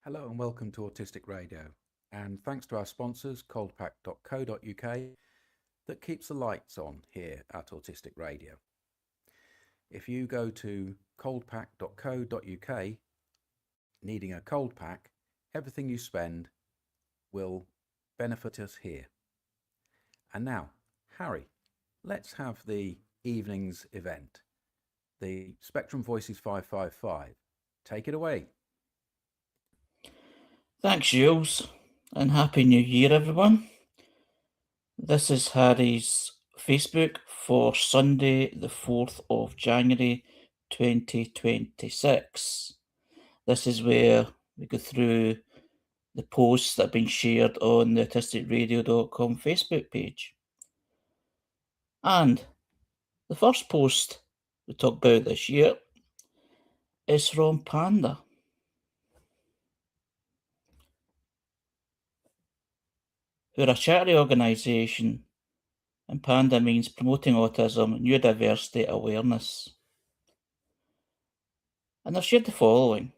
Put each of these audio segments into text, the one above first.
Hello and welcome to Autistic Radio, and thanks to our sponsors coldpack.co.uk that keeps the lights on here at Autistic Radio. If you go to coldpack.co.uk needing a cold pack, everything you spend will benefit us here. And now, Harry, let's have the evening's event, the Spectrum Voices 555. Take it away. Thanks, Jules, and Happy New Year, everyone. This is Harry's Facebook for Sunday, the 4th of January 2026. This is where we go through the posts that have been shared on the autisticradio.com Facebook page. And the first post we talk about this year is from Panda. We're a charity organisation, and PANDA means Promoting Autism Neurodiversity Awareness. And I've shared the following.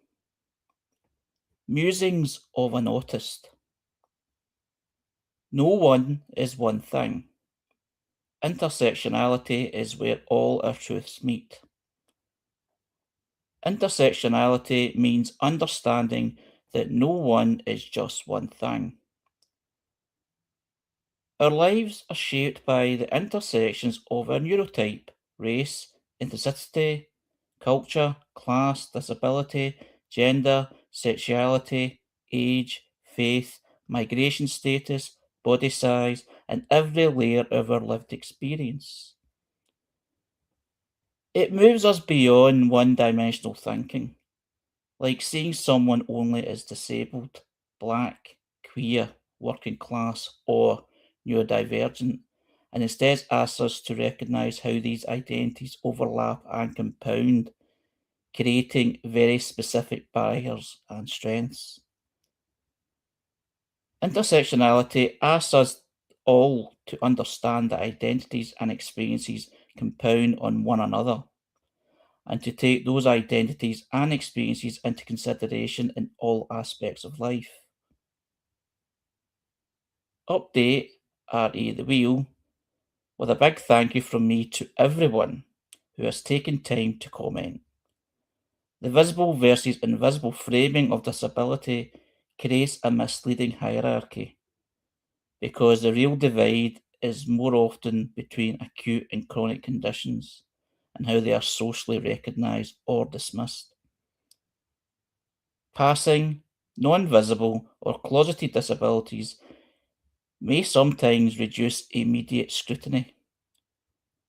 Musings of an Autist. No one is one thing. Intersectionality is where all our truths meet. Intersectionality means understanding that no one is just one thing. Our lives are shaped by the intersections of our neurotype, race, ethnicity, culture, class, disability, gender, sexuality, age, faith, migration status, body size, and every layer of our lived experience. It moves us beyond one-dimensional thinking, like seeing someone only as disabled, black, queer, working class, or neurodivergent, and instead asks us to recognise how these identities overlap and compound, creating very specific barriers and strengths. Intersectionality asks us all to understand that identities and experiences compound on one another, and to take those identities and experiences into consideration in all aspects of life. Update RE the Wheel with a big thank you from me to everyone who has taken time to comment. The visible versus invisible framing of disability creates a misleading hierarchy, because the real divide is more often between acute and chronic conditions and how they are socially recognised or dismissed. Passing, non-visible, or closeted disabilities may sometimes reduce immediate scrutiny,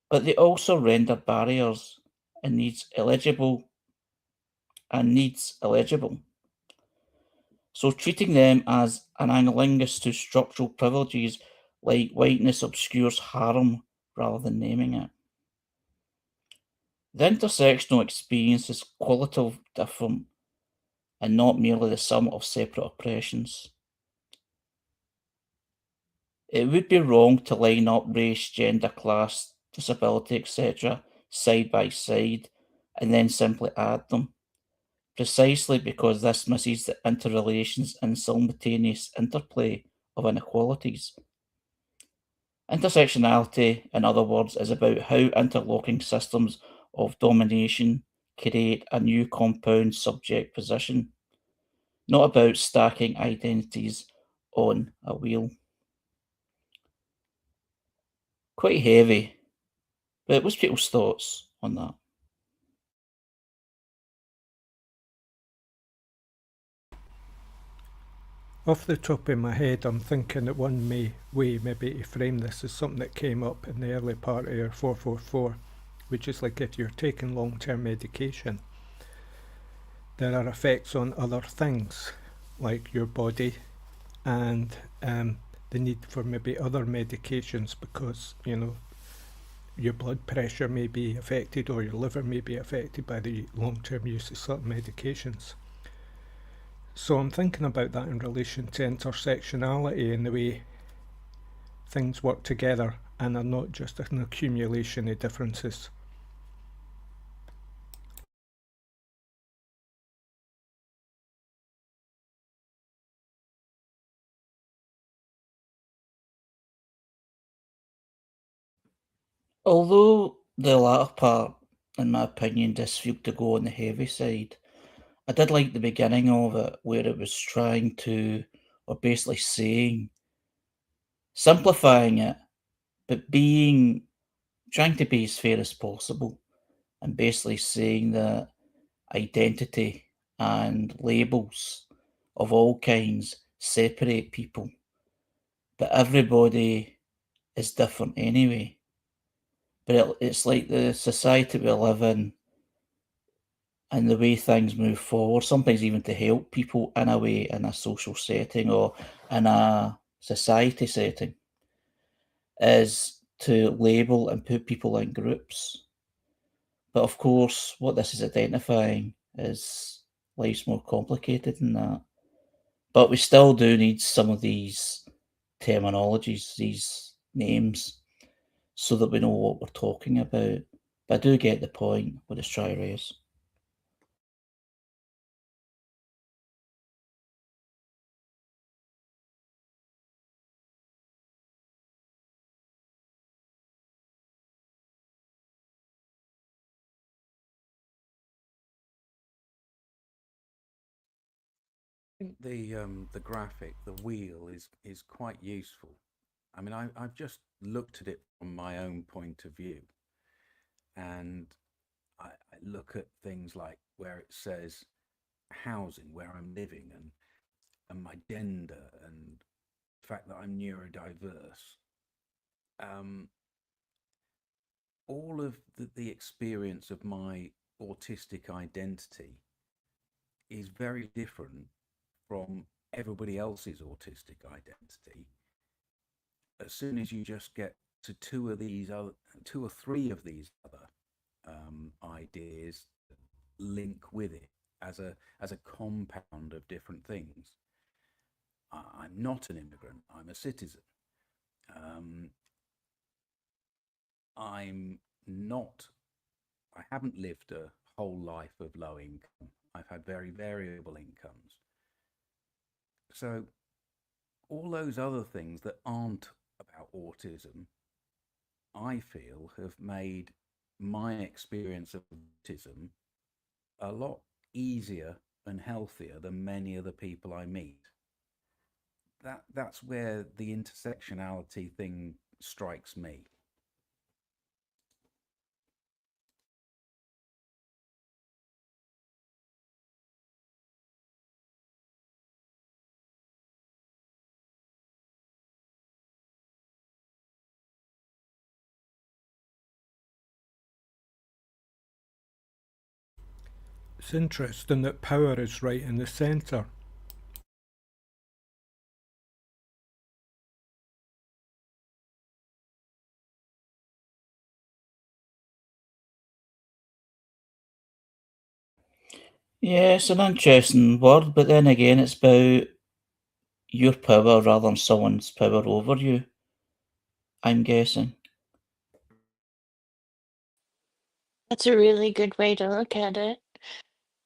but they also render barriers and needs eligible. So treating them as analogous to structural privileges like whiteness obscures harm rather than naming it. The intersectional experience is qualitative different and not merely the sum of separate oppressions. It would be wrong to line up race, gender, class, disability, etc. side by side and then simply add them, precisely because this misses the interrelations and simultaneous interplay of inequalities. Intersectionality, in other words, is about how interlocking systems of domination create a new compound subject position, not about stacking identities on a wheel. Quite heavy, but what's people's thoughts on that? Off the top of my head, I'm thinking that one way maybe to frame this is something that came up in the early part of your 444, which is like if you're taking long-term medication, there are effects on other things, like your body and the need for maybe other medications because, your blood pressure may be affected or your liver may be affected by the long-term use of certain medications. So I'm thinking about that in relation to intersectionality and the way things work together and are not just an accumulation of differences. Although the latter part, in my opinion, does feel to go on the heavy side, I did like the beginning of it where it was trying to, or basically saying, simplifying it, but trying to be as fair as possible, and basically saying that identity and labels of all kinds separate people, but everybody is different anyway. But it's like the society we live in and the way things move forward, sometimes even to help people in a way in a social setting or in a society setting, is to label and put people in groups. But of course, what this is identifying is life's more complicated than that. But we still do need some of these terminologies, these names, so that we know what we're talking about. But I do get the point with it's try raise. I think the graphic, the wheel, is quite useful. I mean, I've just looked at it from my own point of view, and I look at things like where it says housing, where I'm living, and my gender, and the fact that I'm neurodiverse. Um, all of the experience of my autistic identity is very different from everybody else's autistic identity. As soon as you just get to two or three of these other ideas link with it as a compound of different things. I'm not an immigrant. I'm a citizen. Um, I'm not. I haven't lived a whole life of low income. I've had very variable incomes. So all those other things that aren't about autism, I feel, have made my experience of autism a lot easier and healthier than many of the people I meet. That's where the intersectionality thing strikes me. It's interesting that power is right in the centre. Yeah, it's an interesting word, but then again, it's about your power rather than someone's power over you, I'm guessing. That's a really good way to look at it,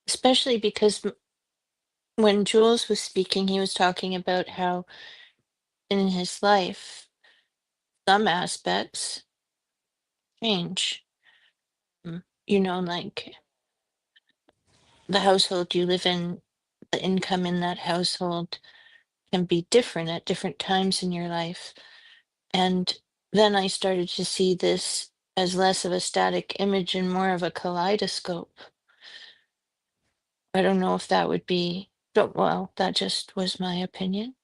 especially because when Jules was speaking, he was talking about how in his life, some aspects change. Like the household you live in, the income in that household can be different at different times in your life. And then I started to see this as less of a static image and more of a kaleidoscope. I don't know if that would be, but well, that just was my opinion,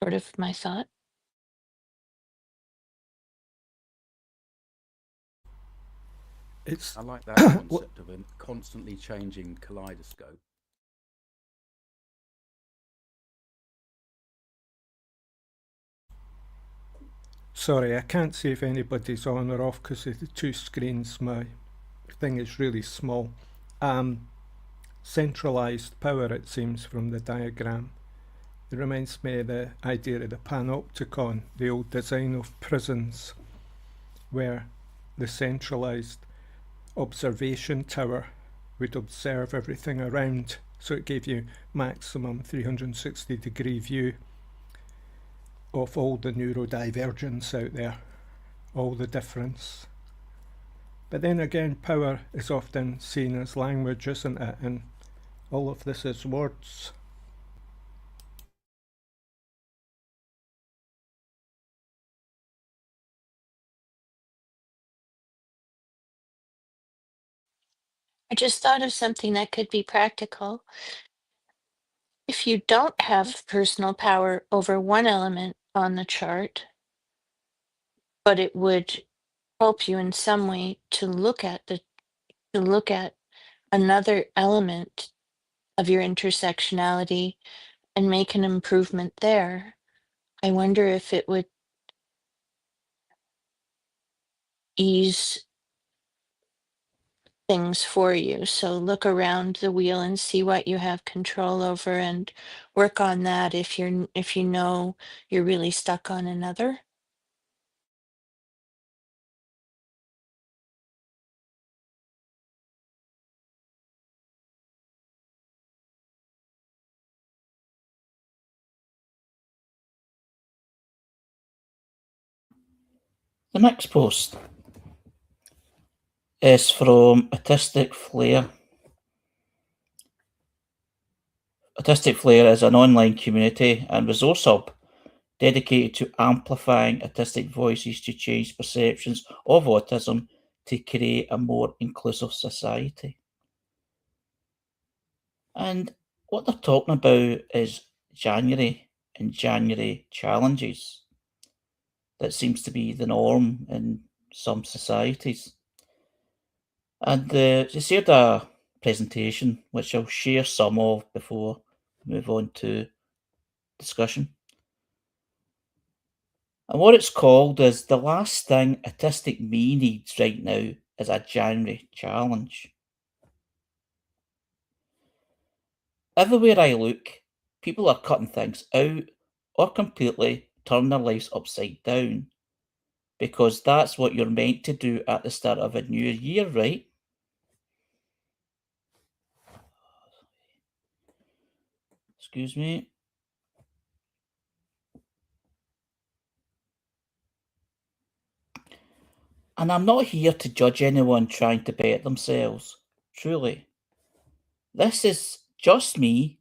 sort of my thought. It's I like that concept of a constantly changing kaleidoscope. sorry, I can't see if anybody's on or off because of the two screens. My thing is really small. Centralised power, it seems, from the diagram. It reminds me of the idea of the panopticon, the old design of prisons, where the centralised observation tower would observe everything around, so it gave you maximum 360-degree view of all the neurodivergence out there, all the difference. But then again, power is often seen as language, isn't it? And all of this is words. I just thought of something that could be practical. If you don't have personal power over one element on the chart, but it would help you in some way to look at another element of your intersectionality and make an improvement there. I wonder if it would ease things for you. So look around the wheel and see what you have control over and work on that if you know you're really stuck on another. The next post is from Autistic Flair. Autistic Flair is an online community and resource hub dedicated to amplifying autistic voices to change perceptions of autism to create a more inclusive society. And what they're talking about is January and January challenges. That seems to be the norm in some societies. And they shared a presentation, which I'll share some of before we move on to discussion. And what it's called is the last thing autistic me needs right now is a January challenge. Everywhere I look, people are cutting things out or completely turning their lives upside down because that's what you're meant to do at the start of a new year, right? Excuse me. And I'm not here to judge anyone trying to better themselves, truly. This is just me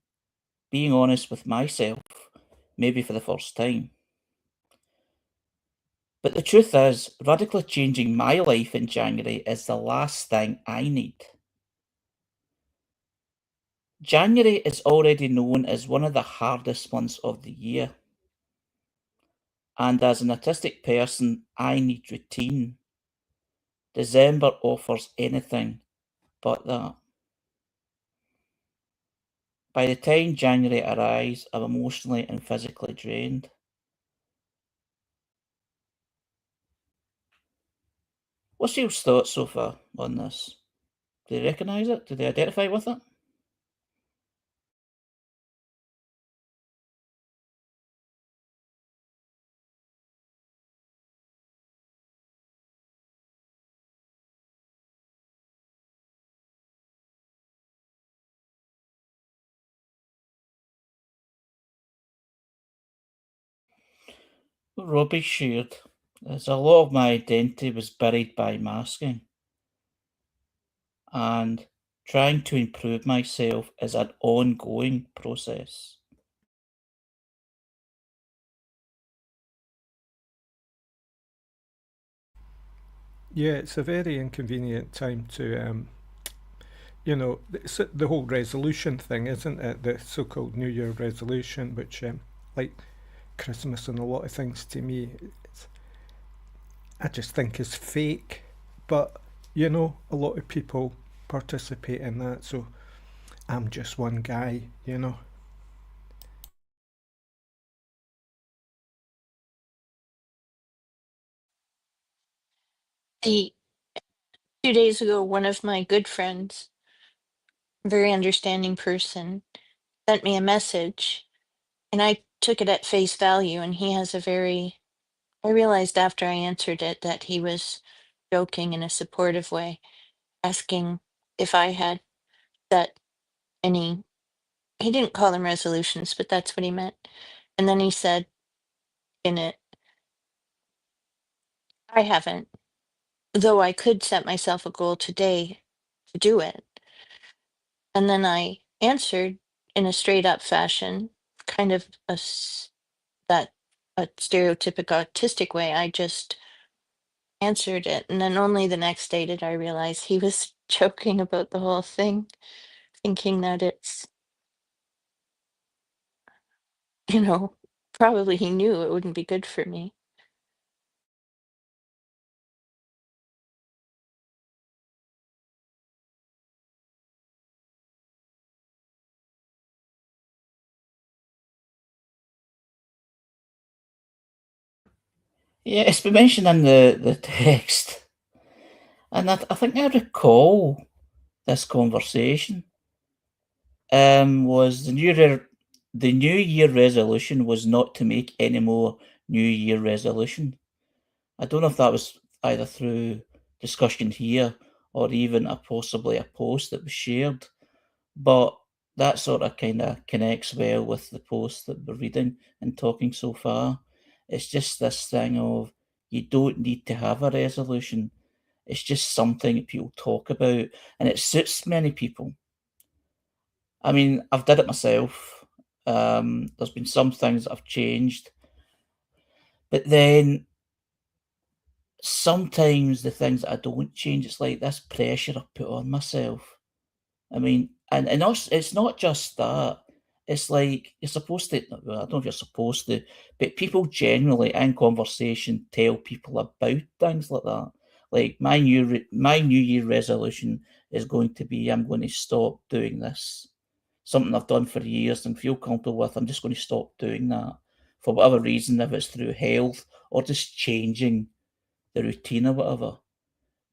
being honest with myself, maybe for the first time. But the truth is, radically changing my life in January is the last thing I need. January is already known as one of the hardest months of the year. And as an autistic person, I need routine. December offers anything but that. By the time January arrives, I'm emotionally and physically drained. What's your thoughts so far on this? Do they recognise it? Do they identify with it? What Robbie shared is a lot of my identity was buried by masking, and trying to improve myself is an ongoing process. Yeah, it's a very inconvenient time to, it's the whole resolution thing, isn't it? The so-called New Year resolution, which, like Christmas and a lot of things to me, I just think is fake. But, a lot of people participate in that, so I'm just one guy. The 2 days ago, one of my good friends, very understanding person, sent me a message, and I took it at face value. And he has a very, I realized after I answered it that he was joking in a supportive way, asking if I had set any, he didn't call them resolutions, but that's what he meant. And then he said in it, I haven't. though I could set myself a goal today to do it. And then I answered in a straight up fashion, kind of that a stereotypic autistic way. I just answered it. And then only the next day did I realize he was joking about the whole thing, thinking that it's, probably he knew it wouldn't be good for me. Yeah, it's been mentioned in the text, and I think I recall this conversation. Was the New Year resolution was not to make any more New Year resolution. I don't know if that was either through discussion here or even possibly a post that was shared, but that sort of kind of connects well with the post that we're reading and talking so far. It's just this thing of you don't need to have a resolution. It's just something people talk about, and it suits many people. I mean, I've did it myself. There's been some things that I've changed, but then sometimes the things that I don't change, it's like this pressure I put on myself. I mean, and also, it's not just that. It's like you're supposed to. Well, I don't know if you're supposed to, but people generally in conversation tell people about things like that. Like my New Year resolution is going to be I'm going to stop doing this. Something I've done for years and feel comfortable with. I'm just going to stop doing that for whatever reason, if it's through health or just changing the routine or whatever.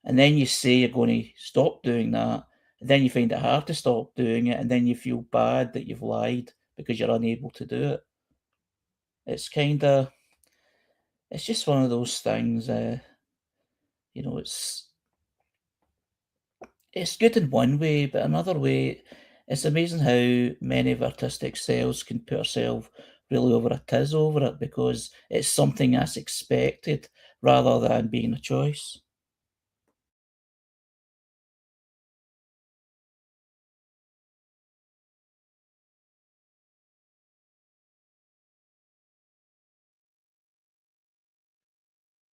And then you say you're going to stop doing that, and then you find it hard to stop doing it, and then you feel bad that you've lied because you're unable to do it. It's kind of, it's just one of those things. You know, it's good in one way, but another way, it's amazing how many of artistic selves can put ourselves really over a tiz over it because it's something that's expected rather than being a choice.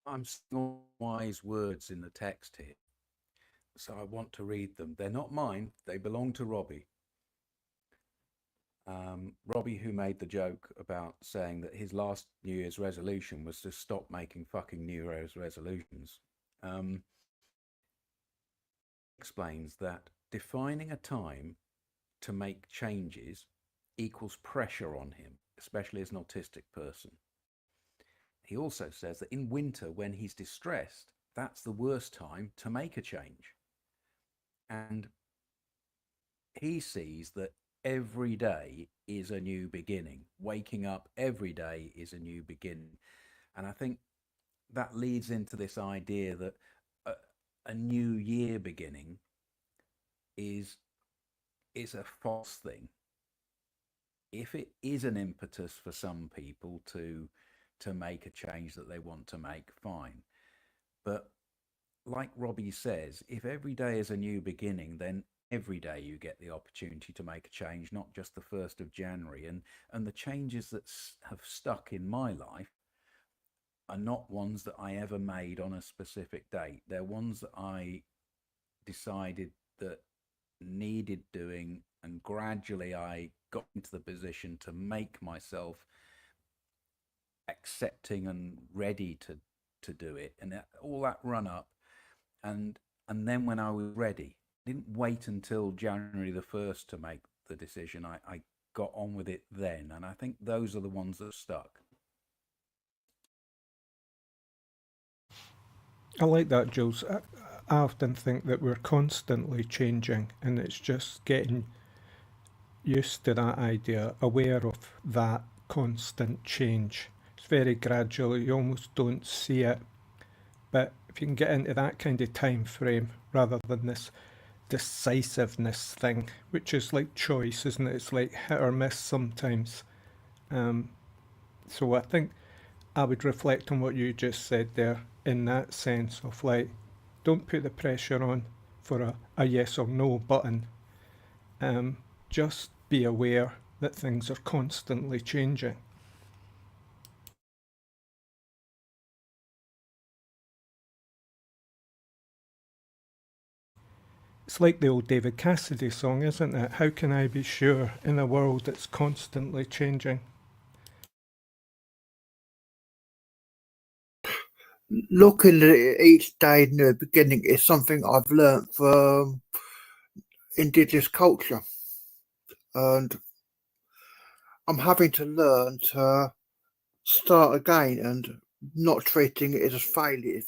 I'm seeing wise words in the text here, so I want to read them. They're not mine, they belong to Robbie. Robbie, who made the joke about saying that his last New Year's resolution was to stop making fucking New Year's resolutions, explains that defining a time to make changes equals pressure on him, especially as an autistic person. He also says that in winter, when he's distressed, that's the worst time to make a change. And he sees that every day is a new beginning. Waking up every day is a new beginning. And I think that leads into this idea that a, a new year beginning is a false thing. If it is an impetus for some people to make a change that they want to make, fine. But like Robbie says, if every day is a new beginning, then every day you get the opportunity to make a change, not just the 1st of January. And the changes that have stuck in my life are not ones that I ever made on a specific date. They're ones that I decided that needed doing, and gradually I got into the position to make myself accepting and ready to do it, and all that run up, and then when I was ready, I didn't wait until January the 1st to make the decision. I got on with it then, and I think those are the ones that stuck. I like that, Jules. I often think that we're constantly changing, and it's just getting used to that idea, aware of that constant change. It's very gradual, you almost don't see it. But if you can get into that kind of time frame rather than this decisiveness thing, which is like choice, isn't it? It's like hit or miss sometimes. So I think I would reflect on what you just said there in that sense of like, don't put the pressure on for a yes or no button. Just be aware that things are constantly changing. It's like the old David Cassidy song, isn't it? How can I be sure in a world that's constantly changing? Looking at it each day in the beginning is something I've learnt from Indigenous culture, and I'm having to learn to start again and not treating it as a failure.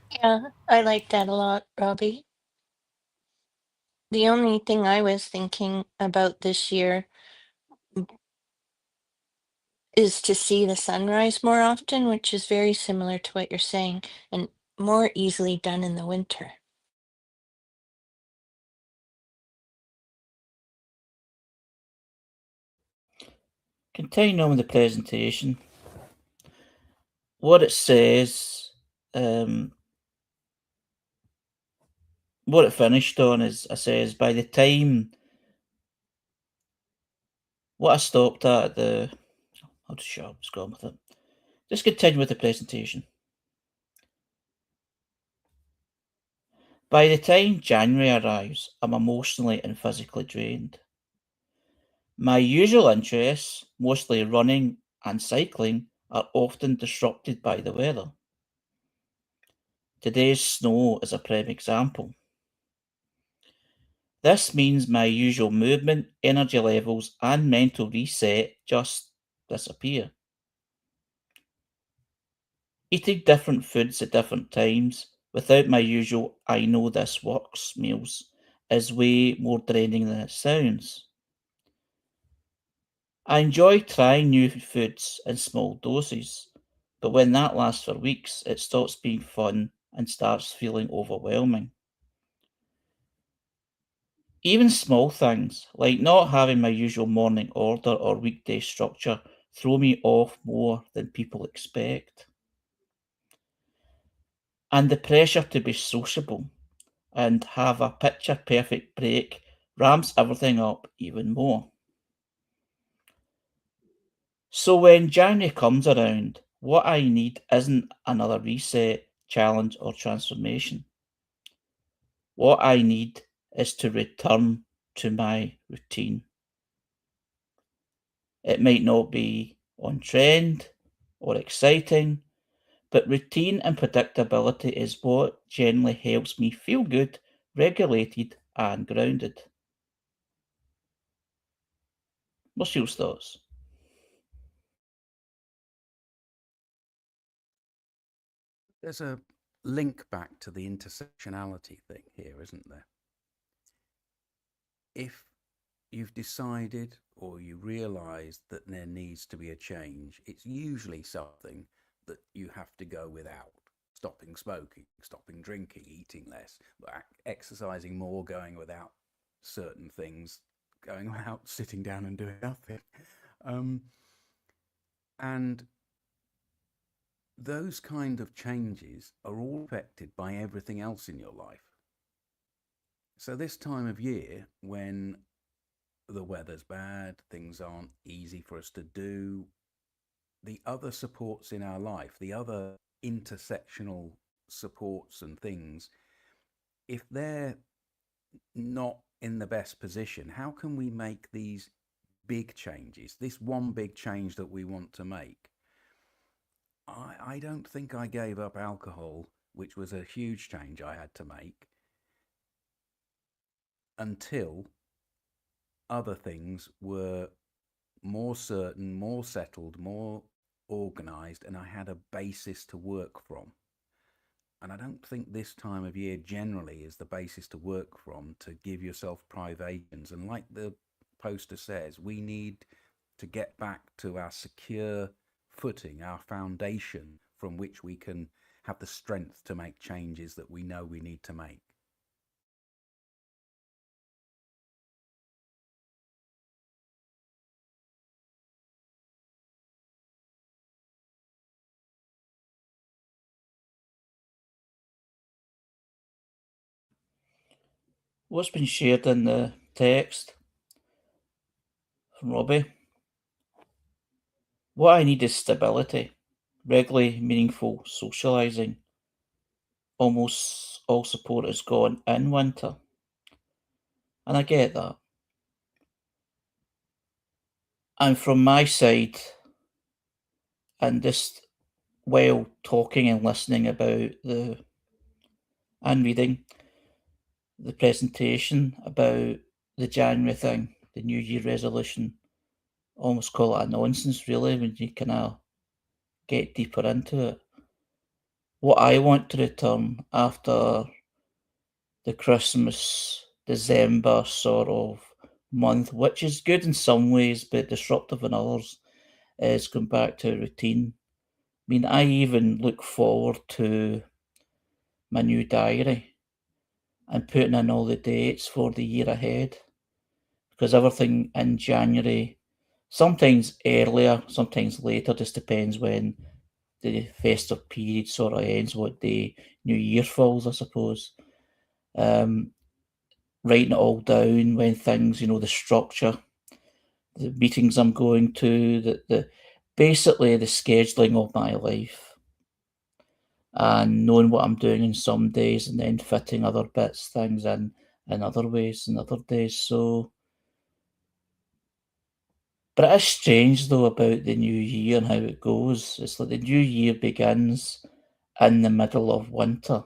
Yeah, I like that a lot, Robbie. The only thing I was thinking about this year is to see the sunrise more often, which is very similar to what you're saying, and more easily done in the winter. Continuing on with the presentation, what it says, what it finished on is, I says, by the time what I stopped at the, I'll just shut up, just go on with it. Just continue with the presentation. By the time January arrives, I'm emotionally and physically drained. My usual interests, mostly running and cycling, are often disrupted by the weather. Today's snow is a prime example. This means my usual movement, energy levels, and mental reset just disappear. Eating different foods at different times, without my usual I know this works meals, is way more draining than it sounds. I enjoy trying new foods in small doses, but when that lasts for weeks, it stops being fun and starts feeling overwhelming. Even small things, like not having my usual morning order or weekday structure, throw me off more than people expect. And the pressure to be sociable and have a picture perfect break ramps everything up even more. So when January comes around, what I need isn't another reset, challenge, or transformation. What I need is to return to my routine. It might not be on trend or exciting, but routine and predictability is what generally helps me feel good, regulated, and grounded. What's your thoughts? There's a link back to the intersectionality thing here, isn't there? If you've decided or you realize that there needs to be a change, it's usually something that you have to go without. Stopping smoking, stopping drinking, eating less, exercising more, going without certain things, going without sitting down and doing nothing. And those kind of changes are all affected by everything else in your life. So this time of year, when the weather's bad, things aren't easy for us to do, the other supports in our life, the other intersectional supports and things, if they're not in the best position, how can we make these big changes, this one big change that we want to make? I don't think I gave up alcohol, which was a huge change I had to make, until other things were more certain, more settled, more organized, and I had a basis to work from. And I don't think this time of year generally is the basis to work from, to give yourself privations. And like the poster says, we need to get back to our secure footing, our foundation from which we can have the strength to make changes that we know we need to make. what's been shared in the text from Robbie. What I need is stability, regularly meaningful socialising. Almost all support is gone in winter. And I get that. And from my side, and just while talking and listening about and reading the presentation about the January thing, the New Year resolution, almost call it a nonsense, really, when you kind of get deeper into it. What I want to return after the Christmas, December sort of month, which is good in some ways but disruptive in others, is going back to a routine. I mean, I even look forward to my new diary and putting in all the dates for the year ahead, because everything in January, sometimes earlier, sometimes later, just depends when the festive period sort of ends, what day New Year falls, I suppose. Writing it all down, when things, the structure, the meetings I'm going to, the basically the scheduling of my life, and knowing what I'm doing in some days, and then fitting other things in other ways and other days. So, but it is strange though about the new year and how it goes. It's like the new year begins in the middle of winter.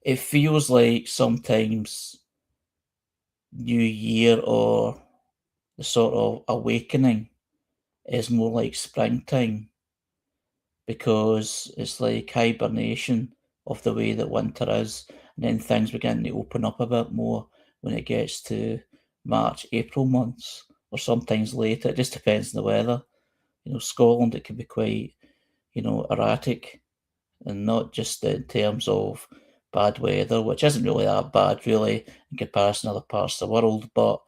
It feels like sometimes New Year or the sort of awakening is more like springtime, because it's like hibernation of the way that winter is, and then things begin to open up a bit more when it gets to March, April months, or sometimes later. It just depends on the weather. Scotland, it can be quite, erratic, and not just in terms of bad weather, which isn't really that bad, really, in comparison to other parts of the world, but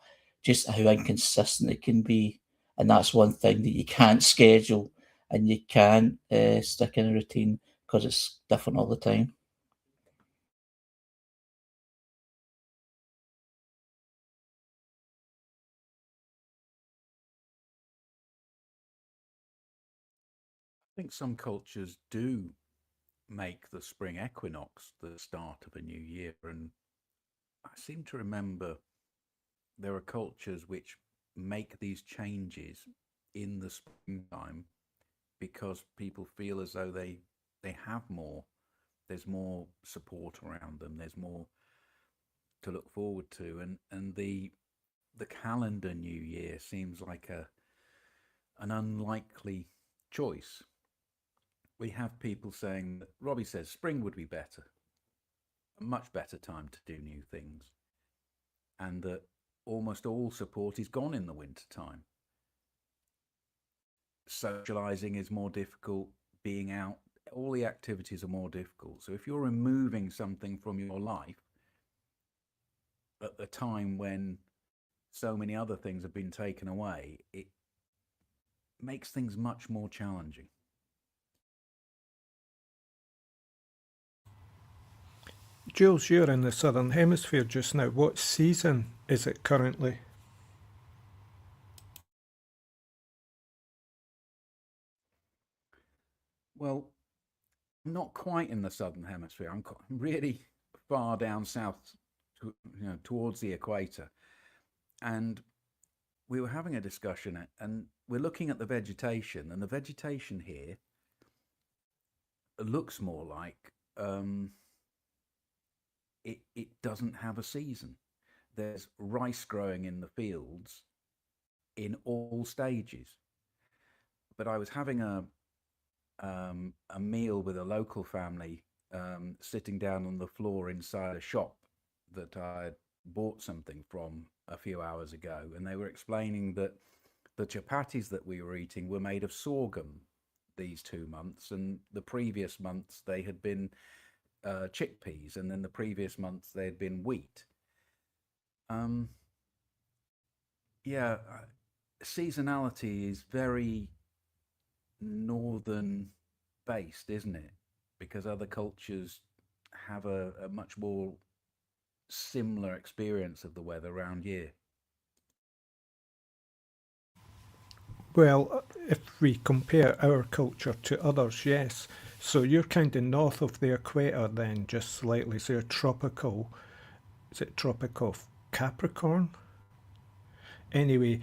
just how inconsistent it can be. And that's one thing that you can't schedule and you can't stick in a routine, because it's different all the time. I think some cultures do make the spring equinox the start of a new year. And I seem to remember there are cultures which make these changes in the springtime because people feel as though they have more. There's more support around them. There's more to look forward to, and the calendar new year seems like an unlikely choice. We have people saying that Robbie says spring would be better, a much better time to do new things, and that almost all support is gone in the winter time. Socializing is more difficult, being out, all the activities are more difficult. So if you're removing something from your life at the time when so many other things have been taken away, it makes things much more challenging. Jules, you're in the Southern Hemisphere just now. What season is it currently? Well, I'm not quite in the Southern Hemisphere. I'm really far down south, towards the equator. And we were having a discussion, and we're looking at the vegetation, and the vegetation here looks more like it doesn't have a season. There's rice growing in the fields in all stages. But I was having a meal with a local family, sitting down on the floor inside a shop that I had bought something from a few hours ago, and they were explaining that the chapatis that we were eating were made of sorghum these 2 months, and the previous months they had been chickpeas, and then the previous months they had been wheat. Yeah, seasonality is very northern based, isn't it? Because other cultures have a much more similar experience of the weather around you? Well, if we compare our culture to others, yes. So you're kind of north of the equator then, just slightly. So you're tropical. Is it tropical Capricorn? Anyway,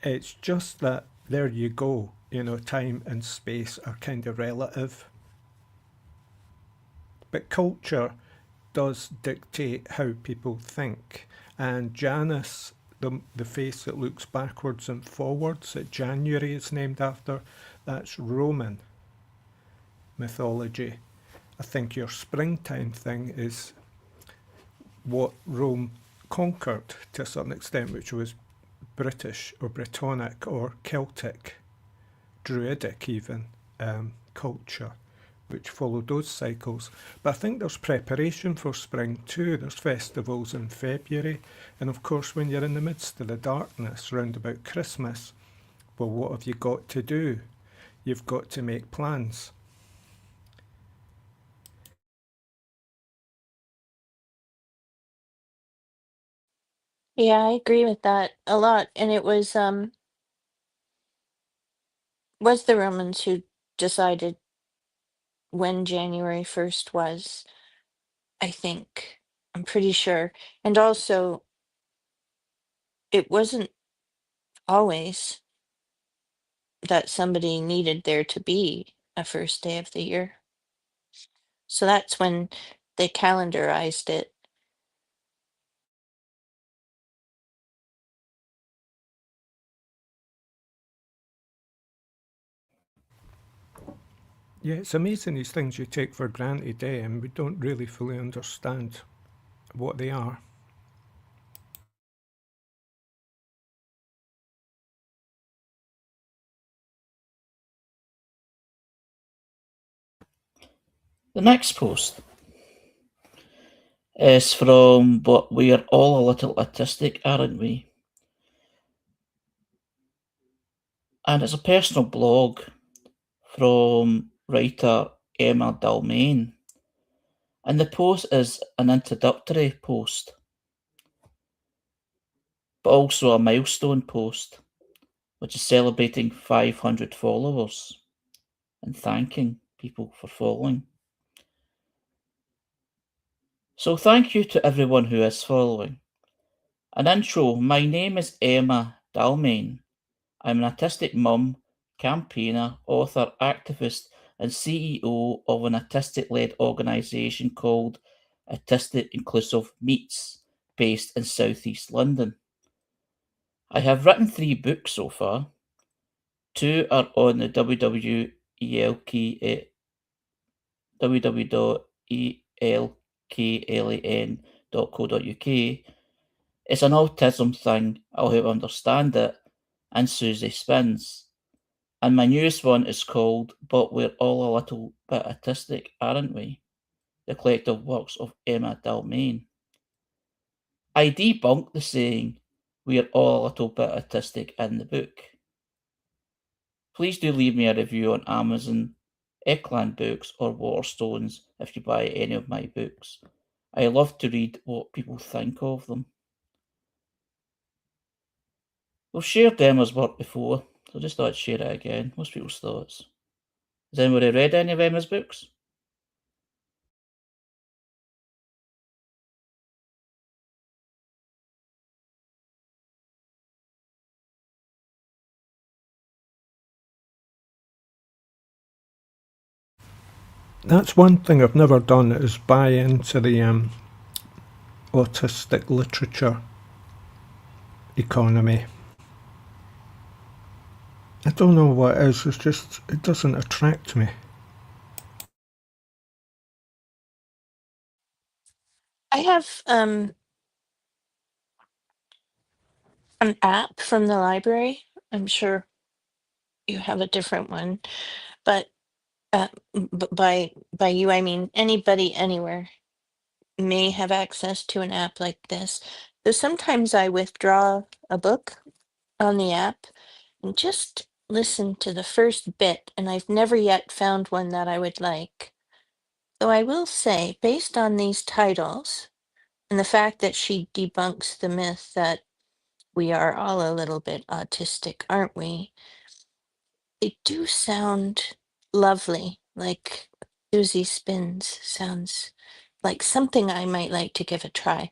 it's just that there you go. You know, time and space are kind of relative. But culture does dictate how people think. And Janus, the face that looks backwards and forwards, that January is named after, that's Roman mythology. I think your springtime thing is what Rome conquered to a certain extent, which was British or Brittonic or Celtic, Druidic even, culture, which followed those cycles. But I think there's preparation for spring too. There's festivals in February. And of course, when you're in the midst of the darkness round about Christmas, well, what have you got to do? You've got to make plans. Yeah, I agree with that a lot. And it was the Romans who decided when January 1st was, I think. I'm pretty sure. And also, it wasn't always that somebody needed there to be a first day of the year. So that's when they calendarized it. Yeah, it's amazing these things you take for granted, and we don't really fully understand what they are. The next post is from But We're All a Little Autistic, Aren't We? And it's a personal blog from writer Emma Dalmain. And the post is an introductory post, but also a milestone post, which is celebrating 500 followers and thanking people for following. So thank you to everyone who is following. An intro: my name is Emma Dalmain. I'm an autistic mum, campaigner, author, activist, and CEO of an autistic-led organisation called Autistic Inclusive Meets, based in South East London. I have written 3 books so far. 2 are on the www.elklan.co.uk. It's an autism thing, I'll help understand it, and Susie Spins. And my newest one is called But We're All a Little Bit Autistic, Aren't We? The collective works of Emma Dalmain. I debunk the saying, we're all a little bit autistic in the book. Please do leave me a review on Amazon, Ekland Books, or Waterstones if you buy any of my books. I love to read what people think of them. We've shared Emma's work before, so I just thought I'd share it again. Most people's thoughts. Has anybody read any of Emma's books? That's one thing I've never done, is buy into the autistic literature economy. I don't know what it is, it doesn't attract me. I have an app from the library. I'm sure you have a different one, but by you I mean anybody anywhere may have access to an app like this. So sometimes I withdraw a book on the app and just listen to the first bit, and I've never yet found one that I would like. Though I will say, based on these titles And the fact that she debunks the myth that we are all a little bit autistic, aren't we? They do sound lovely, like Susie Spins sounds like something I might like to give a try.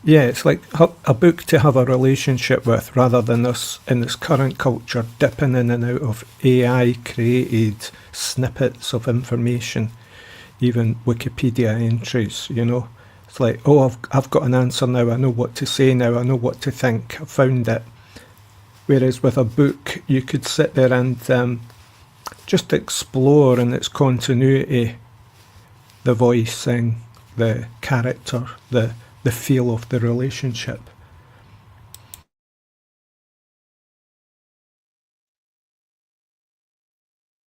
Yeah, it's like a book to have a relationship with rather than us in this current culture dipping in and out of AI created snippets of information, even Wikipedia entries, you know. It's like, oh, I've got an answer now, I know what to say now, I know what to think, I found it. Whereas with a book, you could sit there and just explore in its continuity the voicing, the character, the feel of the relationship.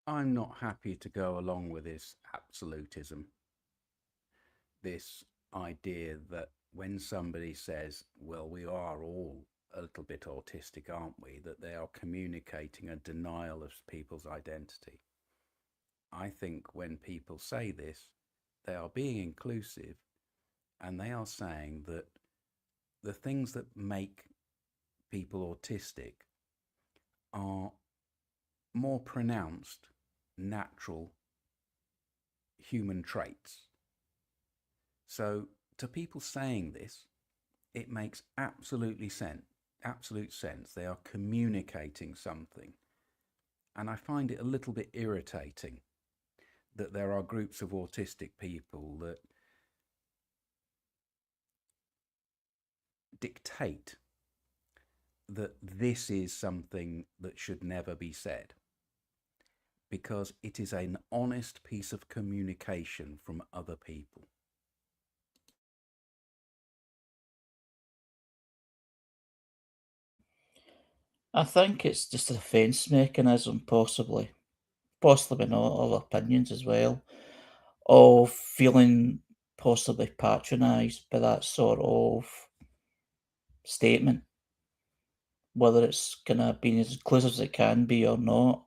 I'm not happy to go along with this absolutism, this idea that when somebody says, well, we are all a little bit autistic, aren't we, that they are communicating a denial of people's identity. I think when people say this, they are being inclusive, and they are saying that the things that make people autistic are more pronounced natural human traits. So to people saying this, it makes absolute sense. They are communicating something. And I find it a little bit irritating that there are groups of autistic people that dictate that this is something that should never be said, because it is an honest piece of communication from other people. I think it's just a defence mechanism, possibly in other opinions as well, of feeling possibly patronised by that sort of statement, whether it's going to be as inclusive as it can be or not.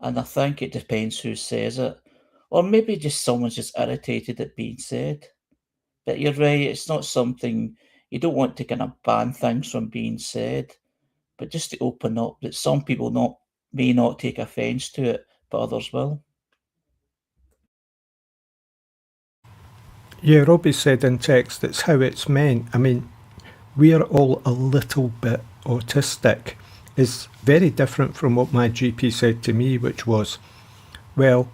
And I think it depends who says it, or maybe just someone's just irritated at being said. But you're right, it's not something you don't want to kind of ban things from being said, but just to open up that some people may not take offence to it, but others will. Yeah, Robbie said in text it's how it's meant. I mean, we're all a little bit autistic is very different from what my GP said to me, which was, well,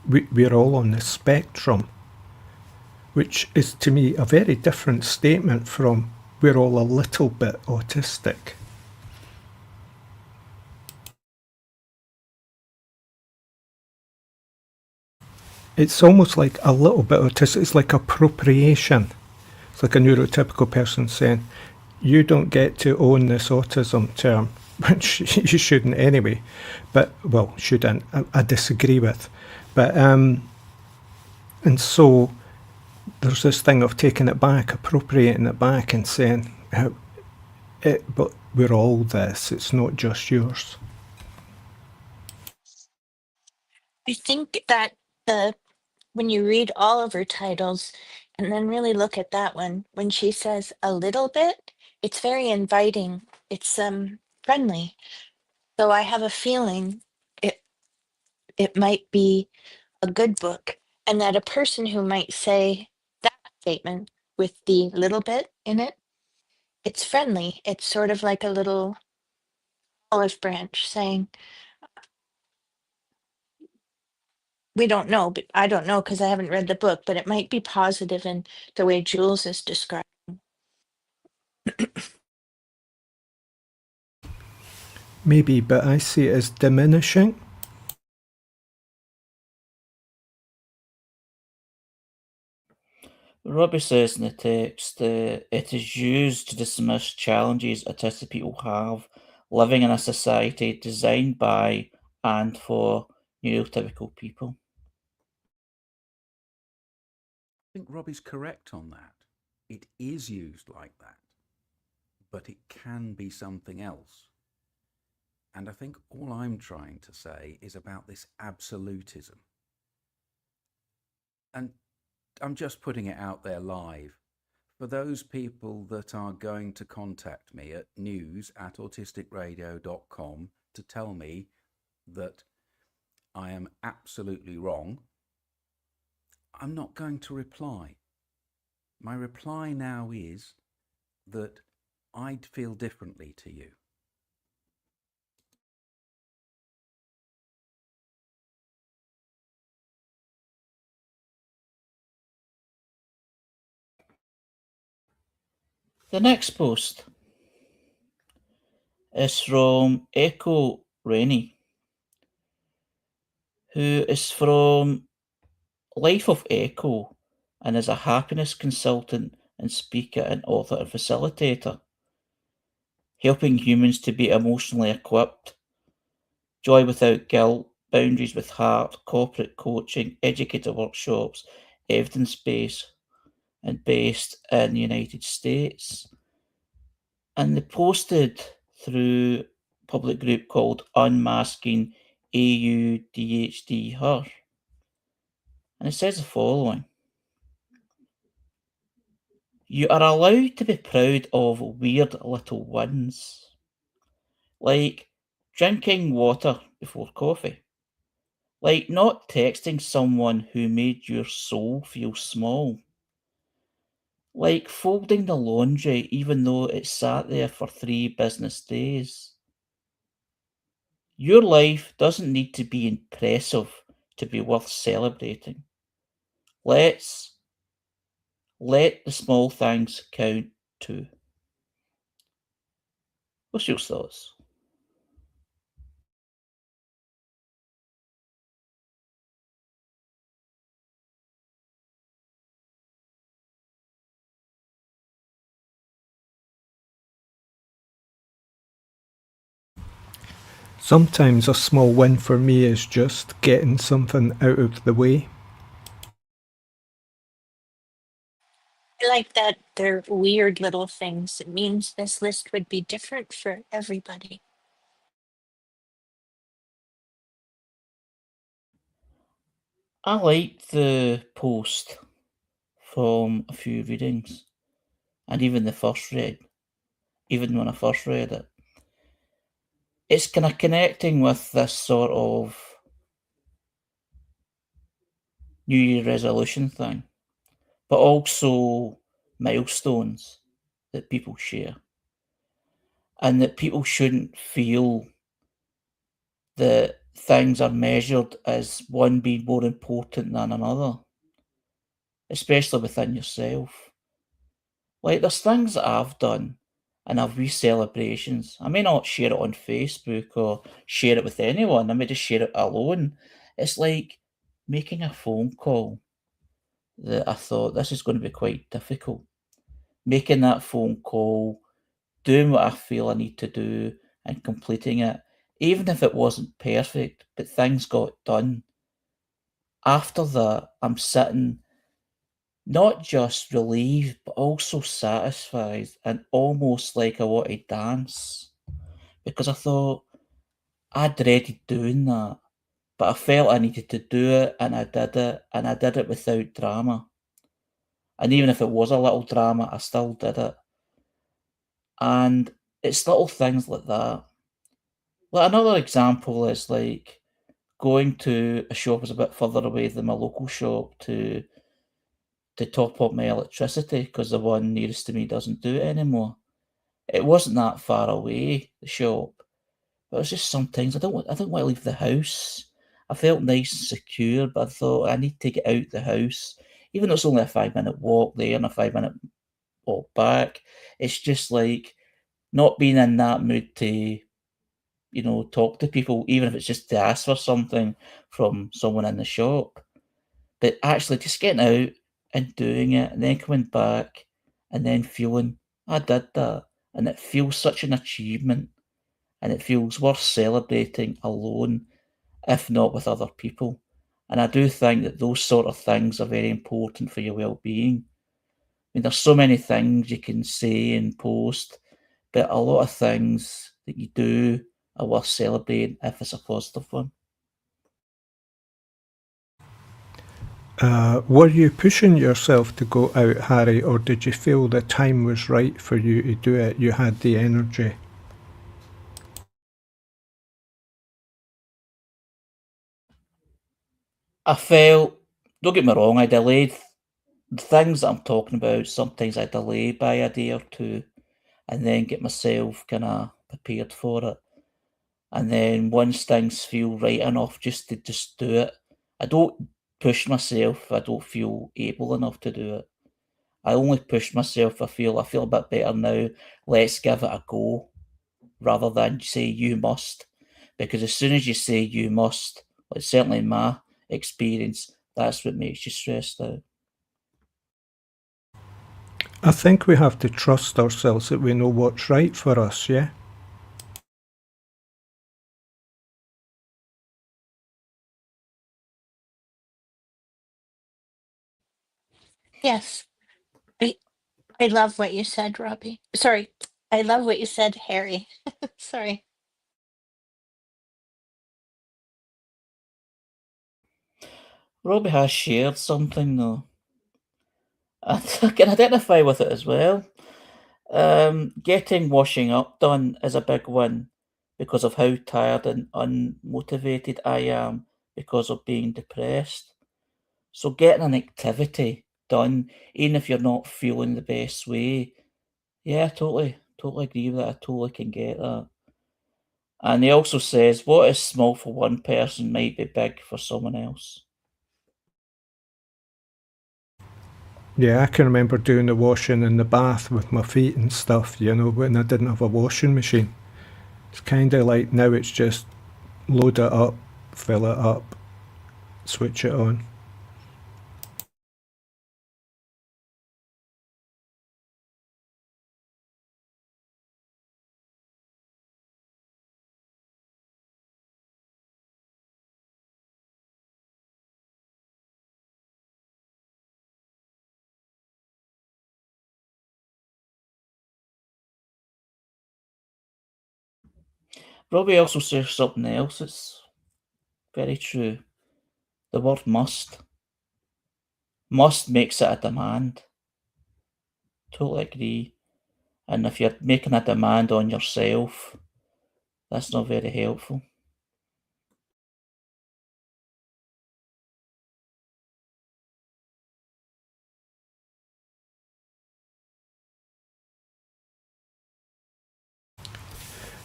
we're all on the spectrum, which is to me a very different statement from we're all a little bit autistic. It's almost like a little bit autistic. It's like appropriation. It's like a neurotypical person saying, you don't get to own this autism term, which you shouldn't anyway. But, well, shouldn't, I disagree with. But, and so there's this thing of taking it back, appropriating it back and saying, but we're all this, it's not just yours. I think that when you read all of her titles and then really look at that one, when she says a little bit, it's very inviting. It's friendly. So I have a feeling it might be a good book, and that a person who might say that statement with the little bit in it, it's friendly. It's sort of like a little olive branch saying, we don't know, but I don't know because I haven't read the book, but it might be positive in the way Jules is described. Maybe, but I see it as diminishing. Robbie says in the text that it is used to dismiss challenges autistic people have living in a society designed by and for neurotypical people. I think Robbie's correct on that. It is used like that, but it can be something else. And I think all I'm trying to say is about this absolutism. And I'm just putting it out there live. For those people that are going to contact me at news@autisticradio.com to tell me that I am absolutely wrong, I'm not going to reply. My reply now is that I'd feel differently to you. The next post is from Echo Rainey, who is from Life of Echo and is a happiness consultant and speaker and author and facilitator, helping humans to be emotionally equipped, joy without guilt, boundaries with heart, corporate coaching, educator workshops, evidence-based and based in the United States. And they posted through a public group called Unmasking AUDHD Her. And it says the following: you are allowed to be proud of weird little wins, like drinking water before coffee, like not texting someone who made your soul feel small, like folding the laundry even though it sat there for 3 business days. Your life doesn't need to be impressive to be worth celebrating. Let the small things count too. What's your thoughts? Sometimes a small win for me is just getting something out of the way. I like that they're weird little things. It means this list would be different for everybody. I liked the post from a few readings, and even even when I first read it. It's kind of connecting with this sort of New Year resolution thing, but also milestones that people share, and that people shouldn't feel that things are measured as one being more important than another, especially within yourself. Like, there's things that I've done and I've wee celebrations. I may not share it on Facebook or share it with anyone, I may just share it alone. It's like making a phone call that I thought this is going to be quite difficult. Making that phone call, doing what I feel I need to do, and completing it, even if it wasn't perfect, but things got done. After that, I'm sitting not just relieved, but also satisfied and almost like I want to dance, because I thought I dreaded doing that, but I felt I needed to do it, and I did it, and I did it without drama. And even if it was a little drama, I still did it. And it's little things like that. Like, another example is like going to a shop that's a bit further away than my local shop to top up my electricity because the one nearest to me doesn't do it anymore. It wasn't that far away, the shop, but it's just sometimes I don't want to leave the house. I felt nice and secure, but I thought I need to get out the house, even though it's only a 5-minute walk there and a 5-minute walk back. It's just like not being in that mood to, talk to people, even if it's just to ask for something from someone in the shop. But actually just getting out and doing it and then coming back and then feeling, I did that. And it feels such an achievement and it feels worth celebrating alone, if not with other people. And I do think that those sort of things are very important for your well-being. I mean, there's so many things you can say and post, but a lot of things that you do are worth celebrating if it's a positive one. Were you pushing yourself to go out, Harry, or did you feel the time was right for you to do it? You had the energy? I felt, don't get me wrong, I delayed the things that I'm talking about. Sometimes I delay by a day or two and then get myself kind of prepared for it. And then once things feel right enough, just to just do it. I don't push myself. I don't feel able enough to do it. I only push myself. I feel a bit better now. Let's give it a go, rather than say you must, because as soon as you say you must, like certainly in my experience, that's what makes you stressed out. I think we have to trust ourselves that we know what's right for us, yeah? Yes. I love what you said, Robbie. Sorry. I love what you said, Harry. Sorry. Robbie has shared something though. I can identify with it as well. Getting washing up done is a big win because of how tired and unmotivated I am because of being depressed. So getting an activity done, even if you're not feeling the best way, yeah, totally agree with that. I totally can get that. And he also says, what is small for one person might be big for someone else. Yeah, I can remember doing the washing in the bath with my feet and stuff, you know, when I didn't have a washing machine. It's kind of like now it's just load it up, fill it up, switch it on. Robbie also says something else that's very true. The word must. Must makes it a demand. Totally agree. And if you're making a demand on yourself, that's not very helpful.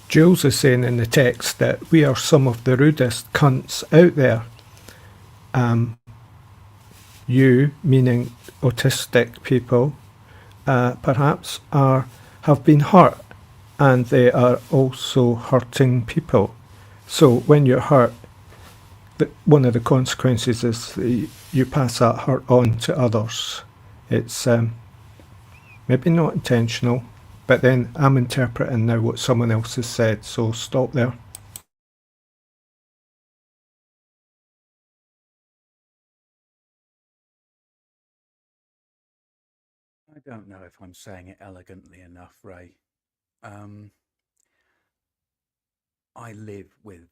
Jules is saying in the text that we are some of the rudest cunts out there. You, meaning autistic people, perhaps have been hurt, and they are also hurting people. So when you're hurt, one of the consequences is you pass that hurt on to others. It's maybe not intentional, but then I'm interpreting now what someone else has said, so stop there. I don't know if I'm saying it elegantly enough, Ray. I live with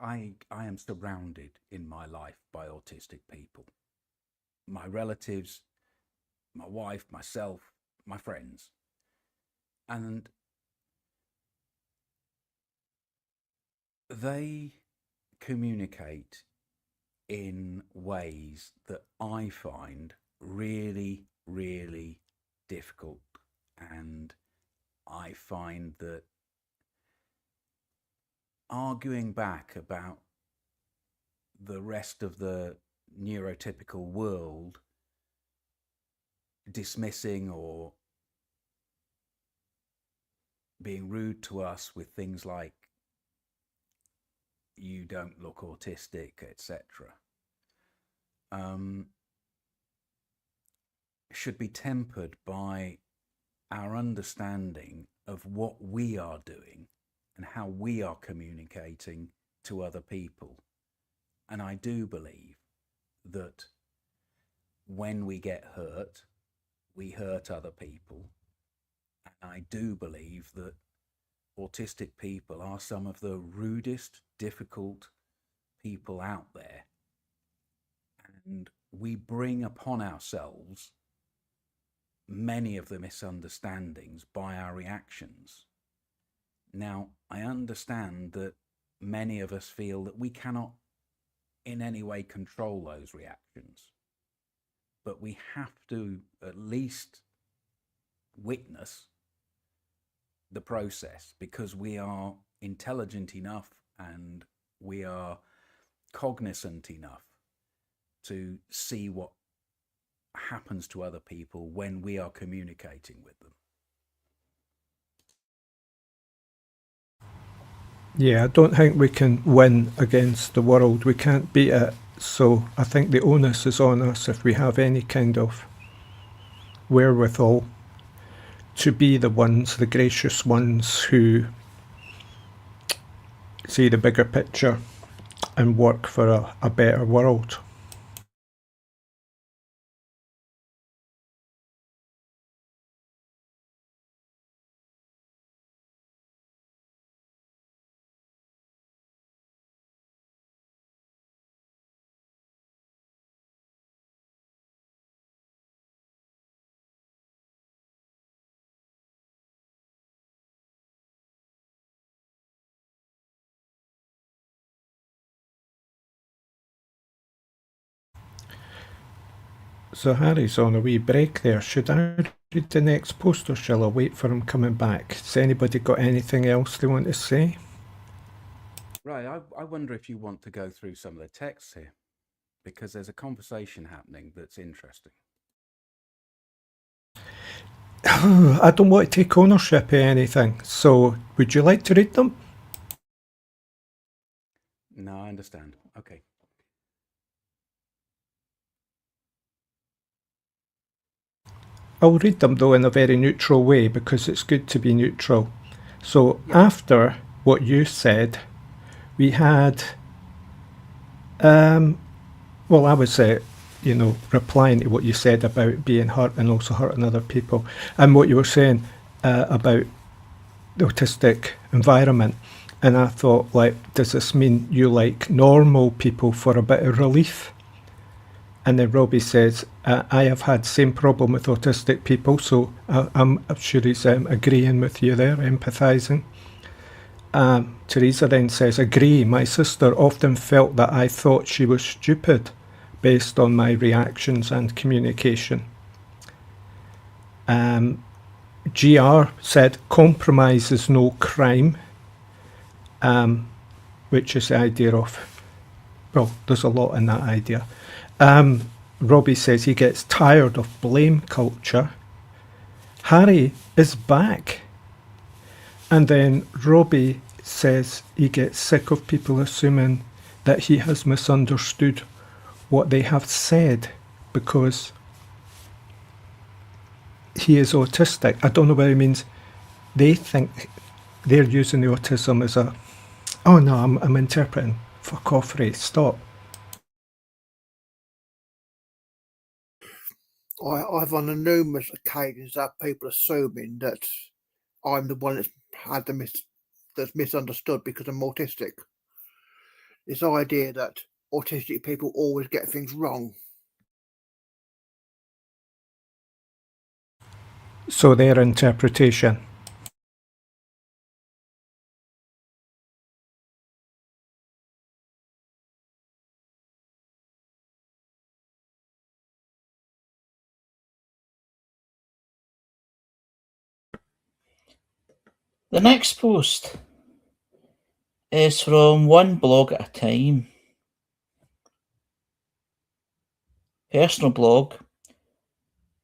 I am surrounded in my life by autistic people. My relatives, my wife, myself, my friends. And they communicate in ways that I find really, really difficult. And I find that arguing back about the rest of the neurotypical world, dismissing or being rude to us with things like you don't look autistic, etc., should be tempered by our understanding of what we are doing and how we are communicating to other people. And I do believe that when we get hurt, we hurt other people. And I do believe that autistic people are some of the rudest, difficult people out there. and we bring upon ourselves many of the misunderstandings by our reactions. Now, I understand that many of us feel that we cannot in any way control those reactions, but we have to at least witness the process, because we are intelligent enough and we are cognizant enough to see what happens to other people when we are communicating with them. Yeah, I don't think we can win against the world. We can't beat it. So I think the onus is on us, if we have any kind of wherewithal, to be the ones, the gracious ones, who see the bigger picture and work for a better world. So Harry's on a wee break there. Should I read the next post, or shall I wait for him coming back? Has anybody got anything else they want to say? Right, I wonder if you want to go through some of the texts here, because there's a conversation happening that's interesting. I don't want to take ownership of anything, so would you like to read them? No, I understand. Okay. I'll read them though in a very neutral way, because it's good to be neutral. So after what you said, we had, well, I was, replying to what you said about being hurt and also hurting other people, and what you were saying about the autistic environment. And I thought, like, does this mean you like normal people for a bit of relief? And then Robbie says, I have had same problem with autistic people, so I'm sure he's agreeing with you there, empathising. Teresa then says, agree, my sister often felt that I thought she was stupid based on my reactions and communication. GR said, compromise is no crime, which is the idea of, well, there's a lot in that idea. Robbie says he gets tired of blame culture. Harry is back. And then Robbie says he gets sick of people assuming that he has misunderstood what they have said because he is autistic. I don't know what he means. They think they're using the autism as a... Oh no, I'm interpreting. Fuck off, Ray. Stop. I've on numerous occasions had people assuming that I'm the one that's had that's misunderstood because I'm autistic. This idea that autistic people always get things wrong. So their interpretation. The next post is from One Blog at a Time. Personal blog.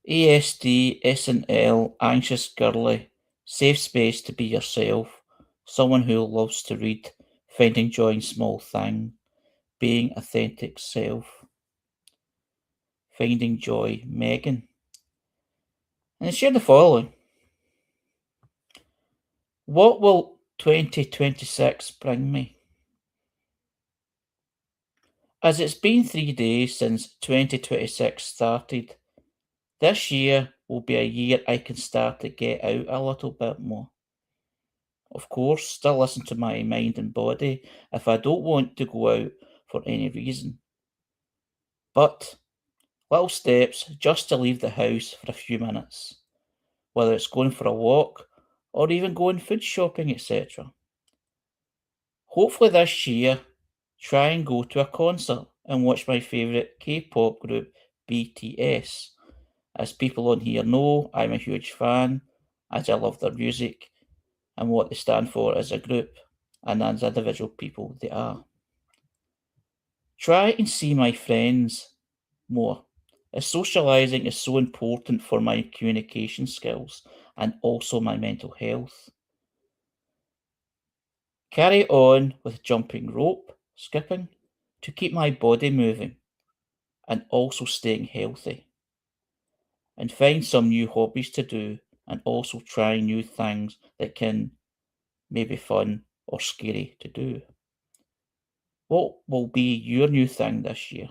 ASD, SNL, anxious girly, safe space to be yourself, someone who loves to read, finding joy in small things, being authentic self, finding joy, Megan. And it shared the following. What will 2026 bring me? As it's been 3 days since 2026 started, this year will be a year I can start to get out a little bit more. Of course, still listen to my mind and body if I don't want to go out for any reason. But little steps just to leave the house for a few minutes, whether it's going for a walk or even going food shopping, etc. Hopefully this year, try and go to a concert and watch my favourite K-pop group BTS. As people on here know, I'm a huge fan, as I love their music and what they stand for as a group and as individual people they are. Try and see my friends more, as socialising is so important for my communication skills and also my mental health. Carry on with jumping rope, skipping, to keep my body moving and also staying healthy. And find some new hobbies to do and also try new things that can may be fun or scary to do. What will be your new thing this year?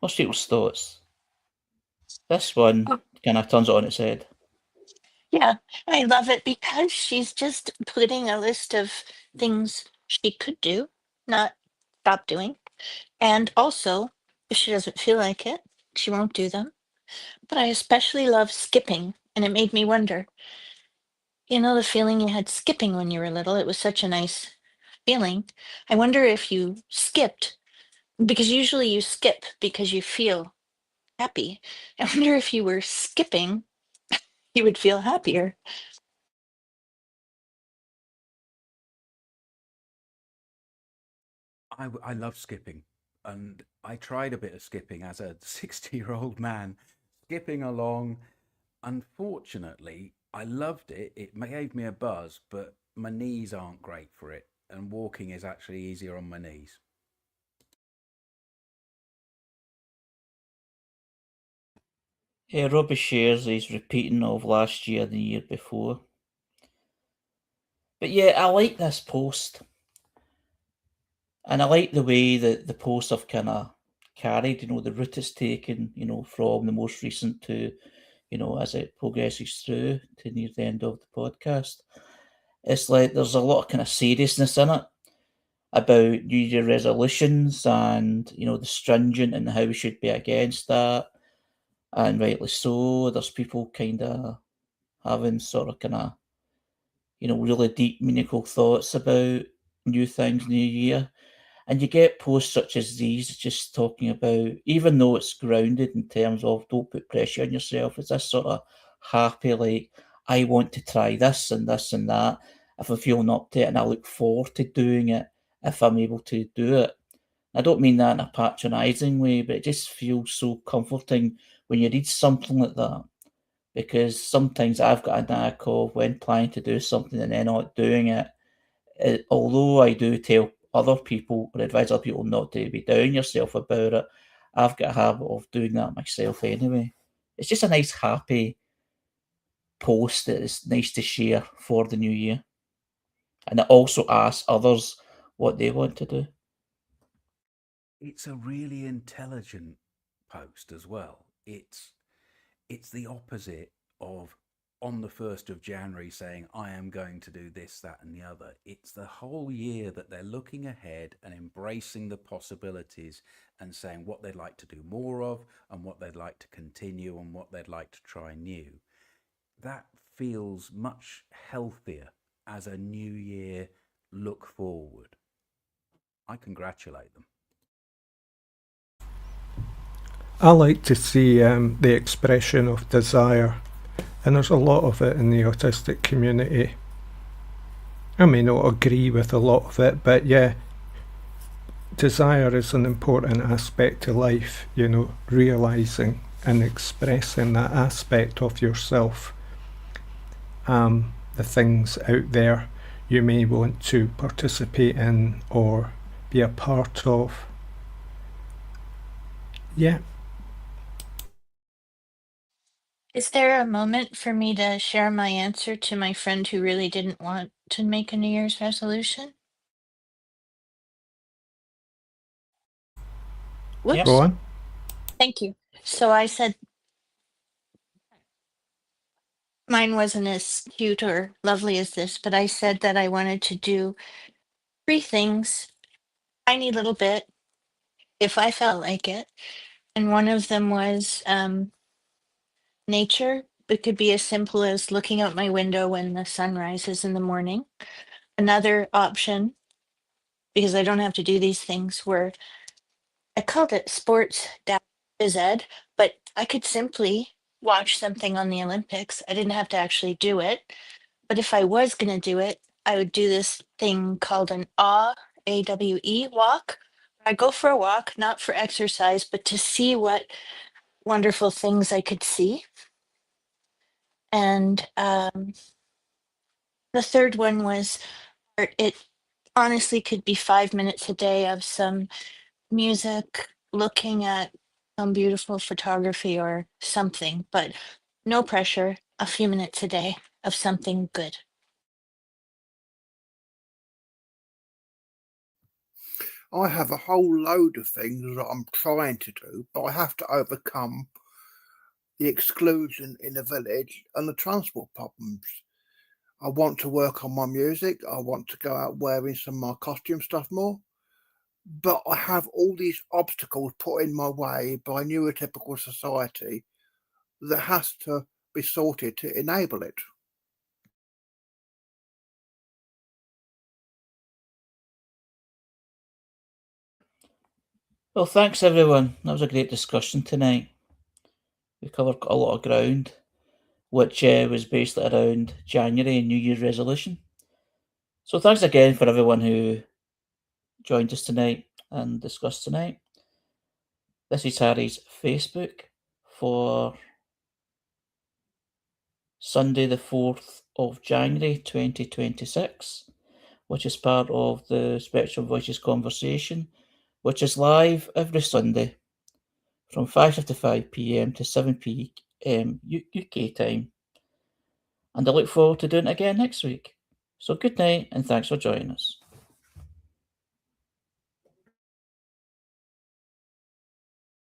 What's people's thoughts? This one Oh, kind of turns it on its head. yeah, I love it because she's just putting a list of things she could do, not stop doing. And also, if she doesn't feel like it, she won't do them. But I especially love skipping, and it made me wonder, the feeling you had skipping when you were little, it was such a nice feeling. I wonder if you skipped, because usually you skip because you feel happy. I wonder if you were skipping, you would feel happier. I love skipping, and I tried a bit of skipping as a 60-year-old man, skipping along. Unfortunately, I loved it. It gave me a buzz, but my knees aren't great for it, and walking is actually easier on my knees. Robbie shares his repeating of last year and the year before. But yeah, I like this post. And I like the way that the posts have kind of carried, the route it's taken, from the most recent to, as it progresses through to near the end of the podcast. It's like there's a lot of kind of seriousness in it about New Year resolutions and, the stringent and how we should be against that. And rightly so, there's people kind of having sort of kind of, really deep, meaningful thoughts about new things, new year. And you get posts such as these just talking about, even though it's grounded in terms of don't put pressure on yourself, it's this sort of happy, like, I want to try this and this and that if I'm feeling up to it, and I look forward to doing it if I'm able to do it. I don't mean that in a patronising way, but it just feels so comforting when you read something like that. Because sometimes I've got a knack of when planning to do something and then not doing it, although I do tell other people or advise other people not to be down yourself about it, I've got a habit of doing that myself anyway. It's just a nice, happy post that is nice to share for the new year. And it also asks others what they want to do. It's a really intelligent post as well. It's the opposite of on the 1st of January saying, I am going to do this, that, and the other. It's the whole year that they're looking ahead and embracing the possibilities and saying what they'd like to do more of and what they'd like to continue and what they'd like to try new. That feels much healthier as a new year look forward. I congratulate them. I like to see the expression of desire, and there's a lot of it in the autistic community. I may not agree with a lot of it, but yeah, desire is an important aspect to life, realising and expressing that aspect of yourself. The things out there you may want to participate in or be a part of. Yeah. Is there a moment for me to share my answer to my friend who really didn't want to make a New Year's resolution? Yep. Go Whoops. on. Thank you. So I said mine wasn't as cute or lovely as this, but I said that I wanted to do three things, tiny little bit, if I felt like it. And one of them was nature. It could be as simple as looking out my window when the sun rises in the morning. Another option, because I don't have to do these things, were I called it sports phys ed, but I could simply watch something on the Olympics. I didn't have to actually do it. But if I was going to do it, I would do this thing called an AWE walk. I go for a walk, not for exercise, but to see what wonderful things I could see. And the third one was it honestly could be 5 minutes a day of some music, looking at some beautiful photography or something, but no pressure, a few minutes a day of something good. I have a whole load of things that I'm trying to do, but I have to overcome the exclusion in the village and the transport problems. I want to work on my music. I want to go out wearing some of my costume stuff more. But I have all these obstacles put in my way by neurotypical society that has to be sorted to enable it. Well, thanks everyone. That was a great discussion tonight. We covered a lot of ground, which was basically around January and New Year's resolution. So thanks again for everyone who joined us tonight and discussed tonight. This is Harry's Facebook for Sunday the 4th of January 2026, which is part of the Spectrum Voices conversation, which is live every Sunday from 5:55 p.m. to 7 p.m. UK time. And I look forward to doing it again next week. So good night and thanks for joining us.